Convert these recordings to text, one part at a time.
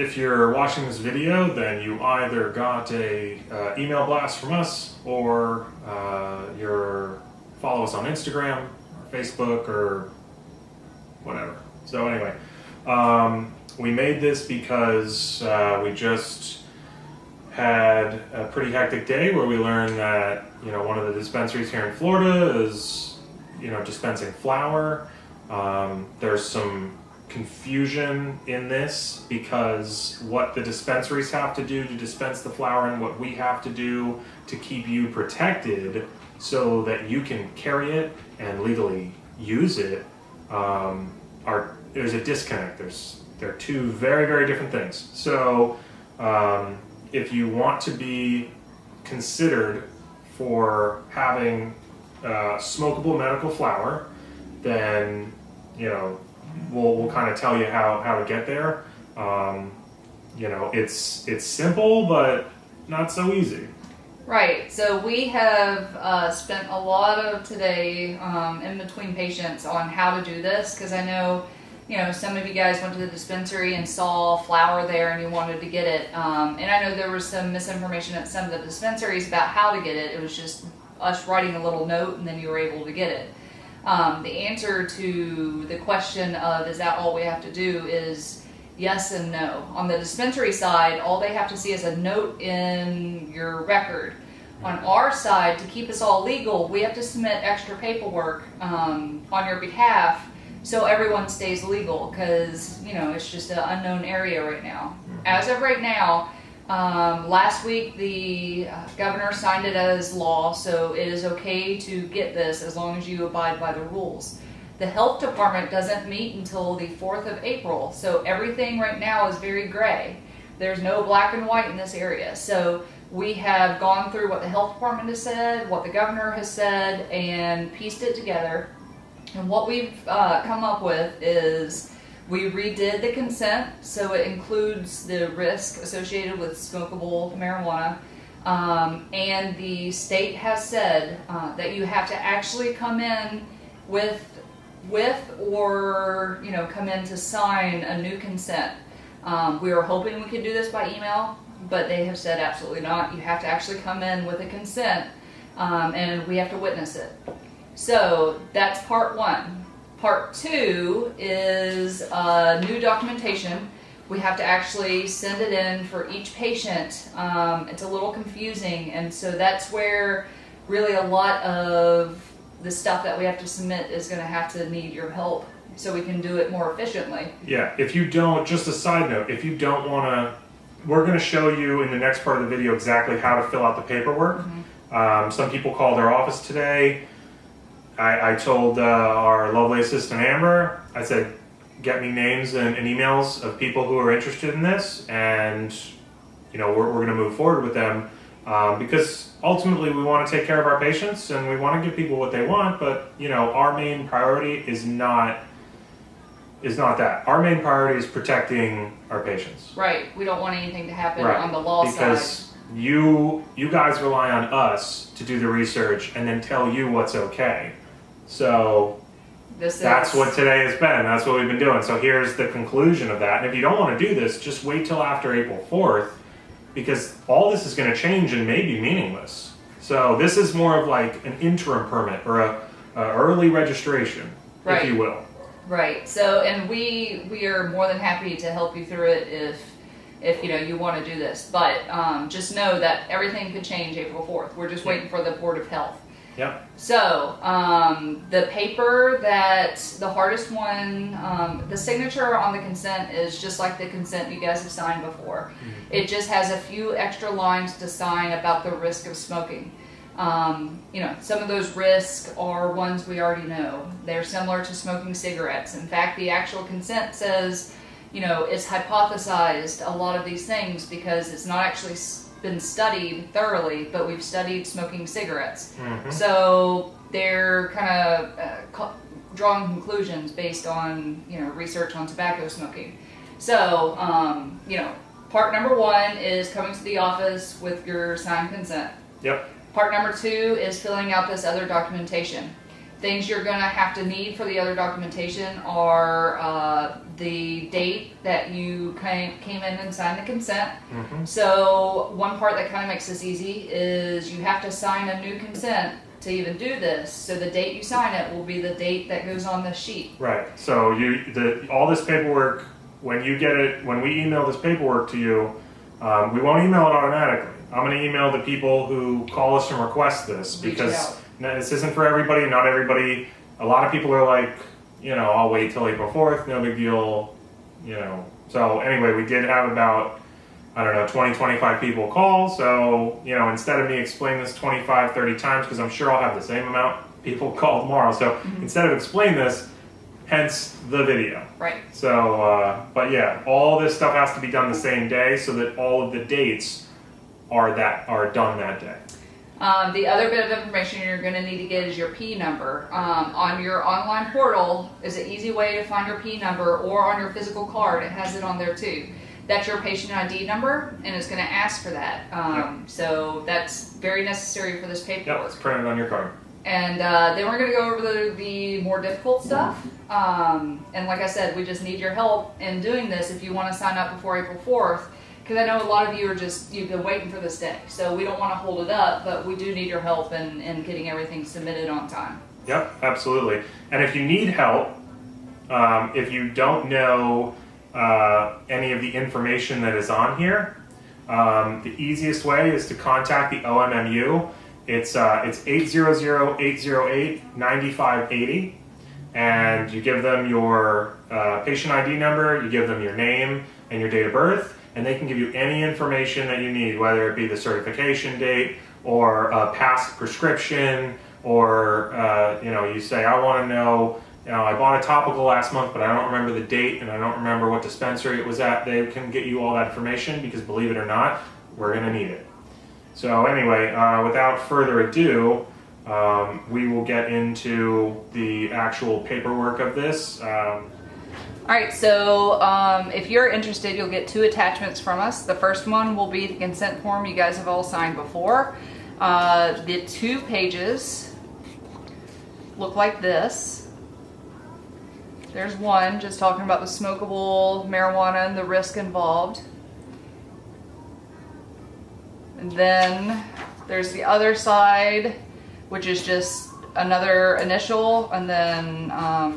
if you're watching this video, then you either got a email blast from us, or you're follow us on Instagram, or Facebook, or whatever. So anyway, we made this because we just had a pretty hectic day where we learned that one of the dispensaries here in Florida is dispensing flower. There's some confusion in this because what the dispensaries have to do to dispense the flower and what we have to do to keep you protected so that you can carry it and legally use it, there's a disconnect. They're two very, very different things. So if you want to be considered for having smokable medical flower, then we'll kind of tell you how to get there. It's simple, but not so easy. Right. So we have spent a lot of today in between patients on how to do this, because I know some of you guys went to the dispensary and saw flower there and you wanted to get it. And I know there was some misinformation at some of the dispensaries about how to get it. It was just us writing a little note and then you were able to get it. The answer to the question of is that all we have to do is yes and no. On the dispensary side, all they have to see is a note in your record. On our side, to keep us all legal, we have to submit extra paperwork on your behalf so everyone stays legal, because it's just an unknown area right now. As of right now, last week the governor signed it as law, so it is okay to get this as long as you abide by the rules. The health department doesn't meet until the 4th of April, so everything right now is very gray. There's no black and white in this area. So we have gone through what the health department has said, what the governor has said, and pieced it together. And what we've come up with is we redid the consent, so it includes the risk associated with smokable marijuana. And the state has said that you have to actually come in with or come in to sign a new consent. We were hoping we could do this by email, but they have said absolutely not. You have to actually come in with a consent, and we have to witness it. So that's part one. Part two is new documentation. We have to actually send it in for each patient. It's a little confusing, and so that's where really a lot of the stuff that we have to submit is going to have to need your help so we can do it more efficiently. Yeah, if you don't, just a side note, if you don't want to, we're going to show you in the next part of the video exactly how to fill out the paperwork. Mm-hmm. Some people called our office today. I told our lovely assistant Amber, I said, get me names and emails of people who are interested in this, and we're going to move forward with them, because ultimately we want to take care of our patients and we want to give people what they want, but our main priority is not that. Our main priority is protecting our patients. Right. We don't want anything to happen on the law side. Because you guys rely on us to do the research and then tell you what's okay. So that's what today has been. That's what we've been doing. So here's the conclusion of that. And if you don't want to do this, just wait till after April 4th, because all this is going to change and may be meaningless. So this is more of like an interim permit or a early registration, if you will. Right. So, and we are more than happy to help you through it if you want to do this. But just know that everything could change April 4th. We're just waiting for the Board of Health. Yep. So, the paper that the hardest one, the signature on the consent is just like the consent you guys have signed before. Mm-hmm. It just has a few extra lines to sign about the risk of smoking. Some of those risks are ones we already know. They're similar to smoking cigarettes. In fact, the actual consent says, it's hypothesized a lot of these things because it's not actually been studied thoroughly, but we've studied smoking cigarettes. Mm-hmm. So they're kind of drawing conclusions based on research on tobacco smoking. So part number one is coming to the office with your signed consent. Yep. Part number two is filling out this other documentation. Things you're going to have to need for the other documentation are the date that you came in and signed the consent. So one part that kind of makes this easy is you have to sign a new consent to even do this. So the date you sign it will be the date that goes on the sheet. Right. So all this paperwork, when you get it, when we email this paperwork to you, we won't email it automatically. I'm going to email the people who call us and request this, because this isn't for everybody. Not everybody. A lot of people are like, I'll wait till April 4th. No big deal. So anyway, we did have about, 20, 25 people call. So, instead of me explaining this 25, 30 times, because I'm sure I'll have the same amount of people call tomorrow. So instead of explaining this, hence the video. Right. So, but yeah, all this stuff has to be done the same day so that all of the dates are done that day. The other bit of information you're going to need to get is your P number. On your online portal is an easy way to find your P number, or on your physical card, it has it on there too. That's your patient ID number, and it's going to ask for that. So that's very necessary for this paperwork. Yep, it's printed on your card. And then we're going to go over the more difficult stuff. And like I said, we just need your help in doing this if you want to sign up before April 4th. Because I know a lot of you you've been waiting for this day. So we don't want to hold it up, but we do need your help in getting everything submitted on time. Yep, absolutely. And if you need help, if you don't know any of the information that is on here, the easiest way is to contact the OMMU. It's 800-808-9580, and you give them your patient ID number, you give them your name and your date of birth, and they can give you any information that you need, whether it be the certification date or a past prescription, or you say, I want to know, I bought a topical last month, but I don't remember the date and I don't remember what dispensary it was at. They can get you all that information, because believe it or not, we're going to need it. So anyway, without further ado, we will get into the actual paperwork of this. All right, so if you're interested, you'll get 2 attachments from us. The first one will be the consent form you guys have all signed before. The 2 pages look like this. There's one just talking about the smokable marijuana and the risk involved. And then there's the other side, which is just another initial, and then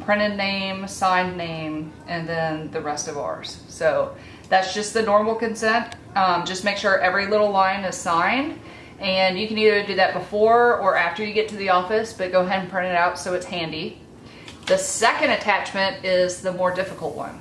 printed name, signed name, and then the rest of ours. So that's just the normal consent. Just make sure every little line is signed, and you can either do that before or after you get to the office, but go ahead and print it out so it's handy. The second attachment is the more difficult one.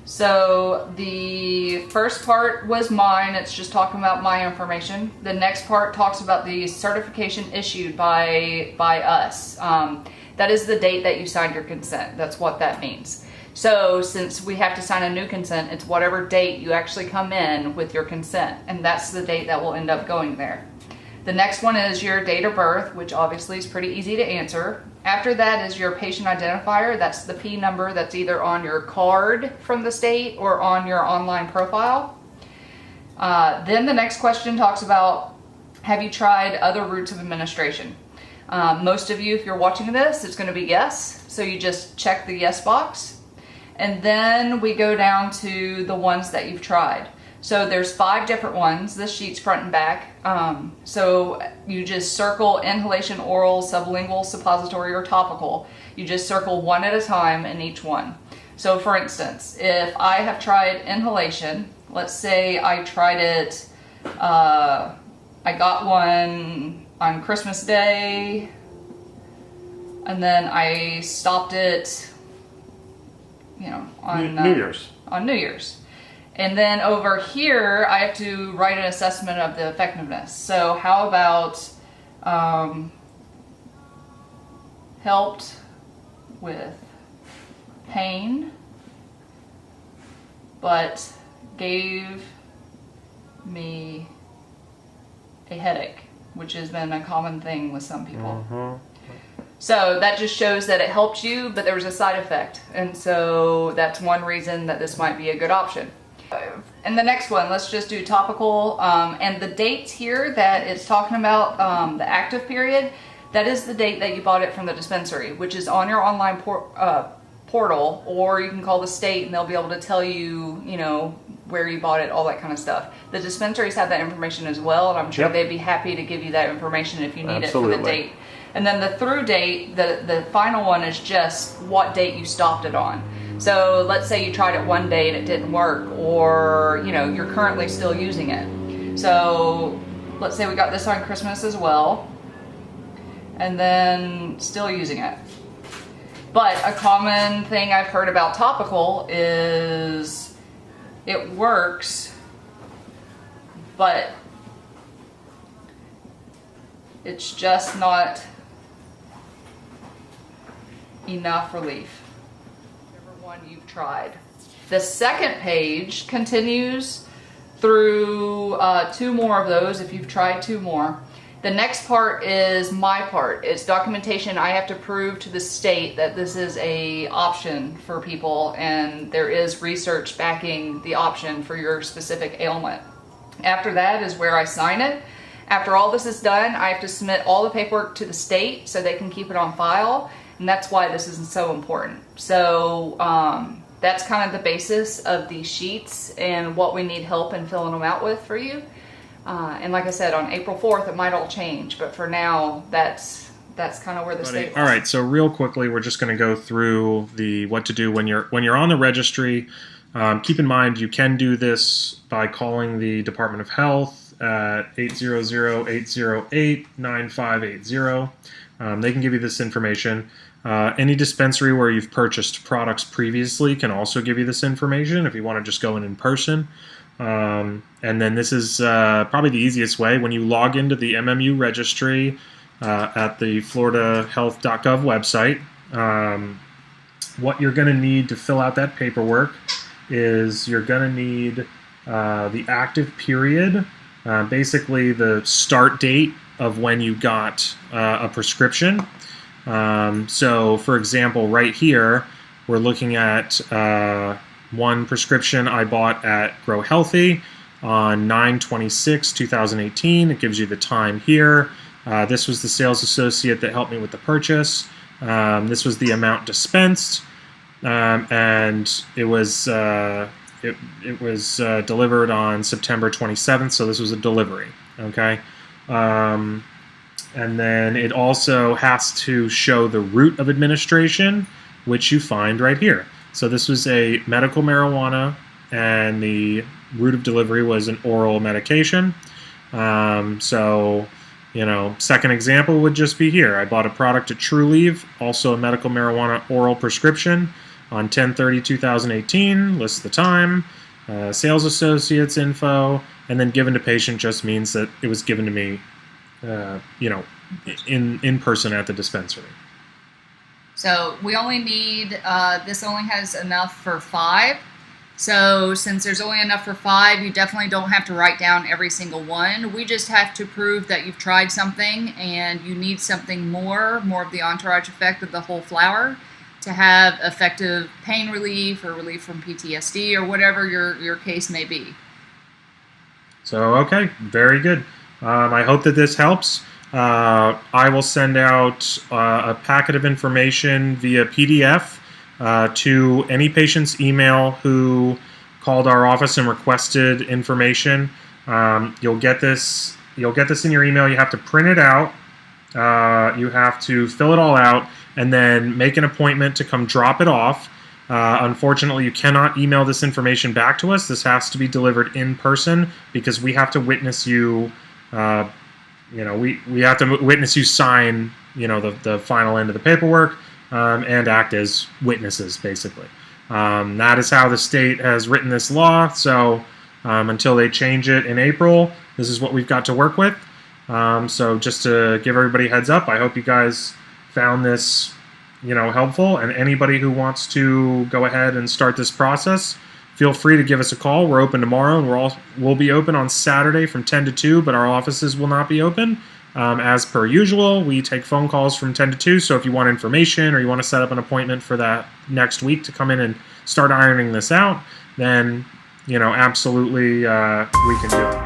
So the first part was mine. It's just talking about my information. The next part talks about the certification issued by us. That is the date that you signed your consent. That's what that means. So since we have to sign a new consent, it's whatever date you actually come in with your consent, and that's the date that will end up going there. The next one is your date of birth, which obviously is pretty easy to answer. After that is your patient identifier. That's the P number that's either on your card from the state or on your online profile. Then the next question talks about, have you tried other routes of administration? Most of you, if you're watching this, it's going to be yes. So you just check the yes box. And then we go down to the ones that you've tried. So there's 5 different ones. This sheet's front and back. So you just circle inhalation, oral, sublingual, suppository, or topical. You just circle one at a time in each one. So for instance, if I have tried inhalation, let's say I tried it, I got one on Christmas Day, and then I stopped it, on New Year's. On New Year's. And then over here, I have to write an assessment of the effectiveness. So how about helped with pain, but gave me a headache, which has been a common thing with some people. Mm-hmm. So that just shows that it helped you, but there was a side effect. And so that's one reason that this might be a good option. And the next one, let's just do topical. And the dates here that it's talking about, the active period, that is the date that you bought it from the dispensary, which is on your online portal, or you can call the state and they'll be able to tell you, you know, where you bought it, all that kind of stuff. The dispensaries have that information as well, and I'm sure they'd be happy to give you that information if you need it for the date. And then the through date, the final one is just what date you stopped it on. So let's say you tried it one day and it didn't work, or you know, you're currently still using it. So let's say we got this on Christmas as well, and then still using it. But a common thing I've heard about topical is it works, but it's just not enough relief. Whichever one you've tried. The second page continues through 2 more of those if you've tried 2 more. The next part is my part. It's documentation I have to prove to the state that this is a option for people, and there is research backing the option for your specific ailment. After that is where I sign it. After all this is done, I have to submit all the paperwork to the state so they can keep it on file, and that's why this is so important. So that's kind of the basis of these sheets and what we need help in filling them out with for you. And like I said, on April 4th, it might all change, but for now, that's kind of where the state is. All right, so real quickly, we're just going to go through the what to do when you're on the registry. Keep in mind, you can do this by calling the Department of Health at 800-808-9580. They can give you this information. Any dispensary where you've purchased products previously can also give you this information if you want to just go in person. And then this is probably the easiest way. When you log into the MMU registry at the floridahealth.gov website, what you're going to need to fill out that paperwork is you're going to need the active period, basically the start date of when you got a prescription. So, for example, right here, we're looking at one prescription I bought at Grow Healthy on 9/26/2018. It gives you the time here. This was the sales associate that helped me with the purchase. This was the amount dispensed, and it was delivered on September 27th. So this was a delivery. Okay. And then it also has to show the route of administration, which you find right here. So this was a medical marijuana, and the route of delivery was an oral medication. So, you know, second example would just be here. I bought a product at TrueLeave, also a medical marijuana oral prescription on 10/30/2018, lists the time, sales associates info, and then given to patient just means that it was given to me, you know, in person at the dispensary. So we only need, this only has enough for 5. So since there's only enough for 5, you definitely don't have to write down every single one. We just have to prove that you've tried something and you need something more of the entourage effect of the whole flower to have effective pain relief or relief from PTSD or whatever your case may be. So, okay, very good. I hope that this helps. I will send out a packet of information via PDF to any patient's email who called our office and requested information. You'll get this in your email. You have to print it out. You have to fill it all out and then make an appointment to come drop it off. Unfortunately, you cannot email this information back to us. This has to be delivered in person because we have to witness you. You know, we have to witness you sign, you know, the final end of the paperwork and act as witnesses, basically. That is how the state has written this law. So until they change it in April, this is what we've got to work with. So just to give everybody a heads up, I hope you guys found this, you know, helpful. And anybody who wants to go ahead and start this process, feel free to give us a call. We're open tomorrow, and we'll be open on Saturday from 10 to 2, but our offices will not be open. As per usual, we take phone calls from 10 to 2, so if you want information or you want to set up an appointment for that next week to come in and start ironing this out, then, you know, absolutely we can do it.